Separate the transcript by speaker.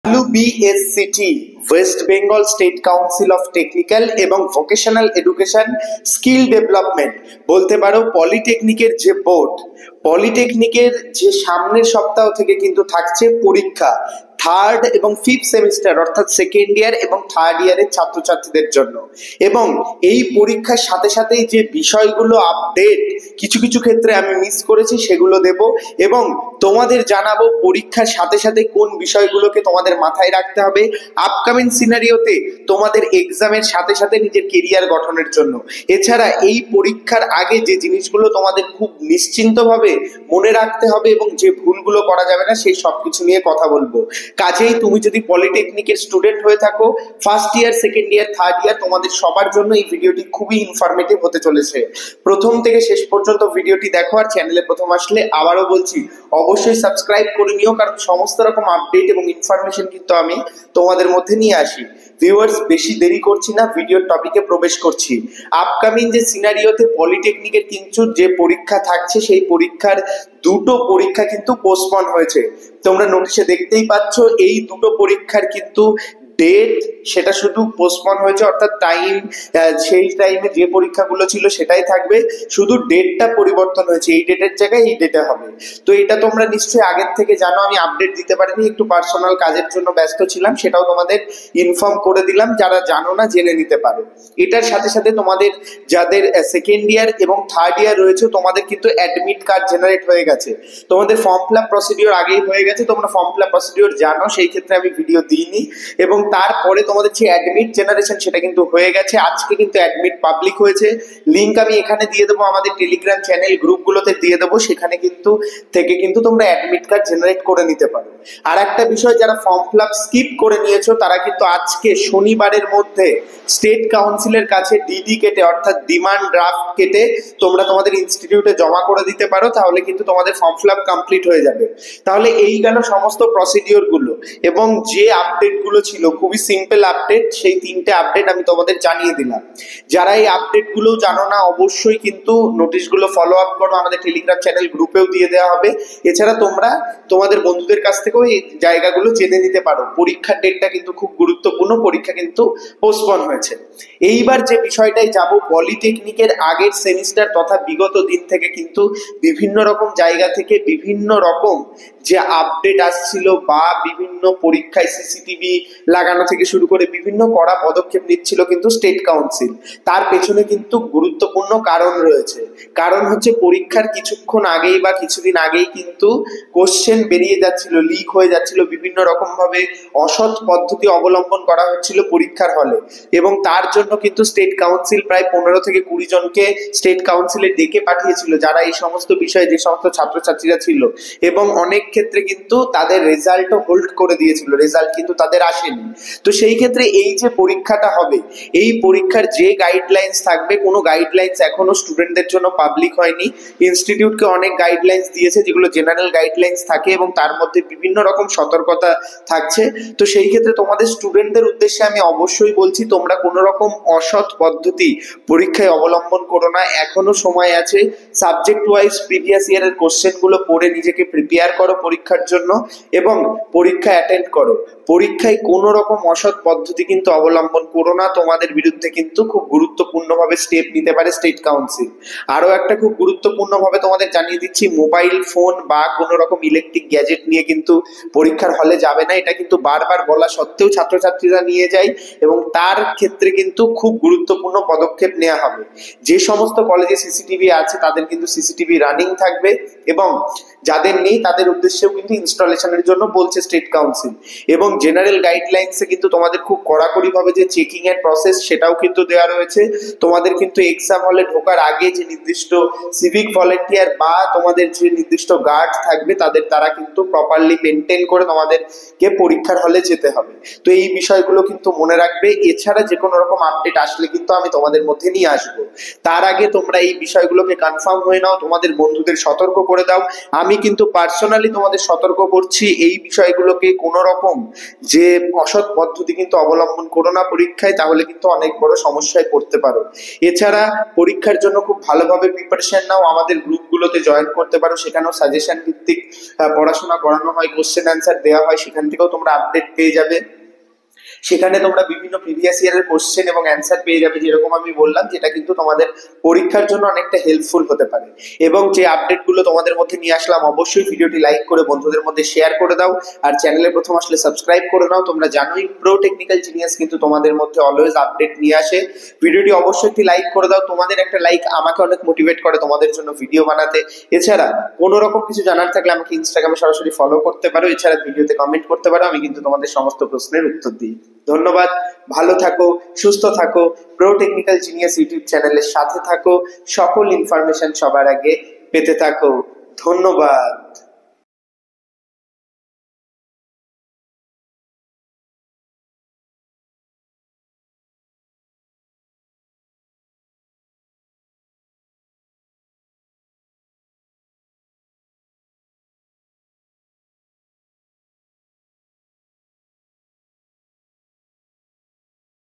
Speaker 1: WBSCT West Bengal state council of technical এবং vocational education skill development বলতে পারো পলিটেকনিকের যে বোর্ড, পলিটেকনিকের যে সামনের সপ্তাহ থেকে কিন্তু থাকছে পরীক্ষা থার্ড এবং ফিফথ সেমিস্টার অর্থাৎ সেকেন্ড ইয়ার এবং থার্ড ইয়ারের ছাত্রছাত্রীদের জন্য। এবং এই পরীক্ষার সাথে সাথেই যে বিষয়গুলো আপডেট কিছু কিছু ক্ষেত্রে আমি মিস করেছি সেগুলো দেব এবং তোমাদের জানাবো পরীক্ষার সাথে সাথে কোন বিষয়গুলোকে তোমাদের মাথায় রাখতে হবে আপকামিং সিনারিওতে তোমাদের এক্সামের সাথে সাথে নিজের কেরিয়ার গঠনের জন্য। এছাড়া এই পরীক্ষার আগে যে জিনিসগুলো তোমাদের খুব নিশ্চিন্তভাবে মনে রাখতে হবে এবং যে ভুলগুলো করা যাবে না সেই সব কিছু নিয়ে কথা বলবো। কাজেই তুমি যদি পলিটেকনিকের স্টুডেন্ট হয়ে থাকো, first year, second year, third year, তোমাদের সবার জন্য এই ভিডিওটি খুবই ইনফরমেটিভ হতে চলেছে। প্রথম থেকে শেষ পর্যন্ত ভিডিওটি দেখো, আর চ্যানেলে প্রথম আসলে আবারও বলছি অবশ্যই সাবস্ক্রাইব করে নিও, কারণ সমস্ত রকম আপডেট এবং ইনফরমেশন কিন্তু আমি তোমাদের মধ্যে নিয়ে আসি। ভিউয়ার্স, বেশি দেরি করছি না, ভিডিওর টপিকে প্রবেশ করছি। আপকামিং যে সিনারিওতে পলিটেকনিকের কিন্তু যে পরীক্ষা থাকছে সেই পরীক্ষার দুটো পরীক্ষা কিন্তু পোস্টপন হয়েছে। তোমরা নোটিশে দেখতেই পাচ্ছ এই দুটো পরীক্ষার কিন্তু ডেট সেটা শুধু পোস্টপন হয়েছে, অর্থাৎ টাইম সেই টাইমে যে পরীক্ষাগুলো ছিল সেটাই থাকবে, শুধু ডেটটা পরিবর্তন হয়েছে, এই ডেটের জায়গায় এই ডেটে হবে। তো এটা তোমরা নিশ্চয়ই আগের থেকে জানো, আমি আপডেট দিতে পারিনি, একটু পার্সোনাল কাজের জন্য ব্যস্ত ছিলাম, সেটাও তোমাদের ইনফর্ম করে দিলাম, যারা জানো না জেনে নিতে পারো। এটার সাথে সাথে তোমাদের যাদের সেকেন্ড ইয়ার এবং থার্ড ইয়ার রয়েছে তোমাদের কিন্তু অ্যাডমিট কার্ড জেনারেট হয়ে গেছে, তোমাদের ফর্ম ফিল আপ প্রসিডিওর আগেই হয়ে গেছে, তোমরা ফর্ম ফিল আপ প্রসিডিওর জানো, সেই ক্ষেত্রে আমি ভিডিও দিইনি। এবং তারপরে তোমাদের যে অ্যাডমিট জেনারেশন সেটা কিন্তু হয়ে গেছে, আজকে কিন্তু অ্যাডমিট পাবলিক হয়েছে। লিঙ্ক আমি এখানে দিয়ে দেবো, আমাদের টেলিগ্রাম চ্যানেল গ্রুপগুলোতে দিয়ে দেবো, সেখানে কিন্তু তোমরা অ্যাডমিট কার্ড জেনারেট করে নিতে পারো। আর একটা বিষয়, যারা ফর্ম ফিল আপ স্কিপ করে নিয়েছো তারা কিন্তু আজকে শনিবারের মধ্যে স্টেট কাউন্সিলের কাছে ডিডি কেটে অর্থাৎ ডিমান্ড ড্রাফট কেটে তোমরা তোমাদের ইনস্টিটিউটে জমা করে দিতে পারো, তাহলে কিন্তু তোমাদের ফর্ম ফিল আপ কমপ্লিট হয়ে যাবে। তাহলে এই গেল সমস্ত প্রসিডিওর গুলো এবং যে আপডেট গুলো ছিল, খুবই সিম্পল আপডেট, সেই তিনটে আপডেট আমি তোমাদের জানিয়ে দিলাম। যারা এই আপডেট গুলো জানো না অবশ্যই কিন্তু নোটিশ গুলো ফলো আপ করো, আমাদের টেলিগ্রাম চ্যানেল গ্রুপেও দিয়ে দেওয়া হবে। এছাড়া তোমরা তোমাদের বন্ধুদের কাছ থেকেও এই জায়গাগুলো জেনে নিতে পারো। পরীক্ষার ডেটটা কিন্তু খুব গুরুত্বপূর্ণ, পরীক্ষা কিন্তু পোস্টপন হয়েছে। এইবার যে বিষয়টাই যাব, পলিটেকনিকের আগের সেমিস্টার তথা বিগত দিন থেকে কিন্তু বিভিন্ন রকম জায়গা থেকে বিভিন্ন রকম যে আপডেট আসছিল বা বিভিন্ন পরীক্ষায় সিসিটিভি লাগানো থেকে শুরু করে বিভিন্ন কড়া পদক্ষেপ নিচ্ছিল কিন্তু স্টেট কাউন্সিল। তার পেছনে কিন্তু গুরুত্বপূর্ণ কারণ রয়েছে। কারণ হচ্ছে পরীক্ষার কিছুক্ষণ আগেই বা কিছুদিন আগেই কিন্তু কোশ্চেন বেরিয়ে যাচ্ছিল, লিক হয়ে যাচ্ছিল, বিভিন্ন রকম ভাবে অসৎ পদ্ধতি অবলম্বন করা হচ্ছিল পরীক্ষার হলে, এবং তার জন্য কিন্তু স্টেট কাউন্সিল প্রায় 15 থেকে 20 জনকে স্টেট কাউন্সিলে ডেকে পাঠিয়েছিল, যারা এই সমস্ত বিষয়ে যে সমস্ত ছাত্রছাত্রীরা ছিল, এবং অনেক ক্ষেত্রে কিন্তু তাদের রেজাল্টও হোল্ড করে দিয়েছিল, রেজাল্ট কিন্তু তাদের আসেনি। তো সেই ক্ষেত্রে এই যে পরীক্ষাটা হবে, এই পরীক্ষার যে গাইডলাইন্স থাকবে, কোনো গাইডলাইন্স এখনো স্টুডেন্টদের জন্য পাবলিক হয়নি। ইনস্টিটিউটকে অনেক গাইডলাইন্স দিয়েছে যেগুলো জেনারেল গাইডলাইন্স থাকে এবং তার মধ্যে বিভিন্ন রকম সতর্কতা থাকছে। তো সেই ক্ষেত্রে তোমাদের স্টুডেন্টদের উদ্দেশ্যে আমি অবশ্যই বলছি, তোমরা কোনো রকম অসৎ পদ্ধতি পরীক্ষায় অবলম্বন করো না, এখনো সময় আছে। সাবজেক্ট ওয়াইজ প্রিভিয়াস ইয়ারের কোশ্চেনগুলো পড়ে নিজেকে প্রিপেয়ার করো পরীক্ষার জন্য এবং পরীক্ষা অ্যাটেন্ড করো। পরীক্ষায় কোনো রকম অসৎ পদ্ধতি কিন্তু অবলম্বন করো না, তোমাদের বিরুদ্ধে কিন্তু খুব গুরুত্বপূর্ণভাবে স্টেপ নিতে পারে স্টেট কাউন্সিল। আরো একটা খুব গুরুত্বপূর্ণভাবে তোমাদের জানিয়ে দিচ্ছি, মোবাইল ফোন বা কোনো রকম ইলেকট্রিক গ্যাজেট নিয়ে কিন্তু পরীক্ষার হলে যাবে না। এটা কিন্তু বারবার বলা সত্ত্বেও ছাত্রছাত্রীরা নিয়ে যায় এবং তার ক্ষেত্রে কিন্তু খুব গুরুত্বপূর্ণ পদক্ষেপ নেওয়া হবে। যে সমস্ত কলেজে সিসিটিভি আছে তাদের কিন্তু সিসিটিভি রানিং থাকবে এবং যাদের নেই তাদের উদ্দেশ্যেও কিন্তু ইনস্টলেশনের জন্য বলছে স্টেট কাউন্সিল। এবং জেনারেল গাইডলাইন্সে কিন্তু তোমাদের খুব কড়াকড়ি ভাবে যে চেকিং এর প্রসেস সেটাও কিন্তু দেওয়া রয়েছে। তোমাদের কিন্তু এক্সাম হলে ঢোকার আগে যে নির্দিষ্ট সিভিক ভলেন্টিয়ার বা তোমাদের যে নির্দিষ্ট গার্ড থাকবে তারা কিন্তু প্রপারলি মেনটেন করে তোমাদেরকে পরীক্ষার হলে যেতে হবে। তো এই বিষয়গুলো কিন্তু মনে রাখবে। এছাড়া যে কোনো রকম আপডেট আসলে কিন্তু আমি তোমাদের মধ্যে নিয়ে আসবো। তার আগে তোমরা এই বিষয়গুলোকে কনফার্ম কনফার্ম হয়ে নাও, তোমাদের বন্ধুদের সতর্ক করে দাও। আমি কিন্তু পার্সোনালি তোমাদের সতর্ক করছি এই বিষয়গুলোকে কোনো রকম যে অসৎ পদ্ধতি কিন্তু অবলম্বন করো না পরীক্ষায়, তাহলে কিন্তু অনেক বড় সমস্যায় পড়তে পারো। এছাড়া পরীক্ষার জন্য খুব ভালোভাবে প্রিপারেশন নাও, আমাদের গ্রুপগুলোতে জয়েন করতে পারো, সেখানেও সাজেশন ভিত্তিক পড়াশোনা করানো হয়, কোশ্চেন অ্যান্সার দেওয়া হয়, সেখান থেকেও তোমরা আপডেট পেয়ে যাবে। সেখানে তোমরা বিভিন্ন প্রিভিয়াস ইয়ারের কোশ্চেন এবং অ্যান্সার পেয়ে যাবে, যেরকম আমি বললাম, যেটা কিন্তু তোমাদের পরীক্ষার জন্য অনেকটা হেল্পফুল হতে পারে। এবং যে আপডেটগুলো তোমাদের মধ্যে নিয়ে আসলাম, অবশ্যই ভিডিওটি লাইক করে বন্ধুদের মধ্যে শেয়ার করে দাও, আর চ্যানেলে প্রথম আসলে সাবস্ক্রাইব করে নাও। তোমরা জানোই প্রো টেকনিক্যাল জিনিয়াস কিন্তু তোমাদের মধ্যে অলওয়েজ আপডেট নিয়ে আসে। ভিডিওটি অবশ্যই একটি লাইক করে দাও, তোমাদের একটা লাইক আমাকে অনেক মোটিভেট করে তোমাদের জন্য ভিডিও বানাতে। এছাড়া কোনো রকম কিছু জানার থাকলে আমাকে ইনস্টাগ্রামে সরাসরি ফলো করতে পারো, এছাড়া ভিডিওতে কমেন্ট করতে পারো, আমি কিন্তু তোমাদের সমস্ত প্রশ্নের উত্তর দিই। ধন্যবাদ, ভালো থাকো, সুস্থ থাকো, প্রো টেকনিক্যাল জিনিয়াস ইউটিউব চ্যানেলের সাথে থাকো, সকল ইনফরমেশন সবার আগে পেতে থাকো। ধন্যবাদ।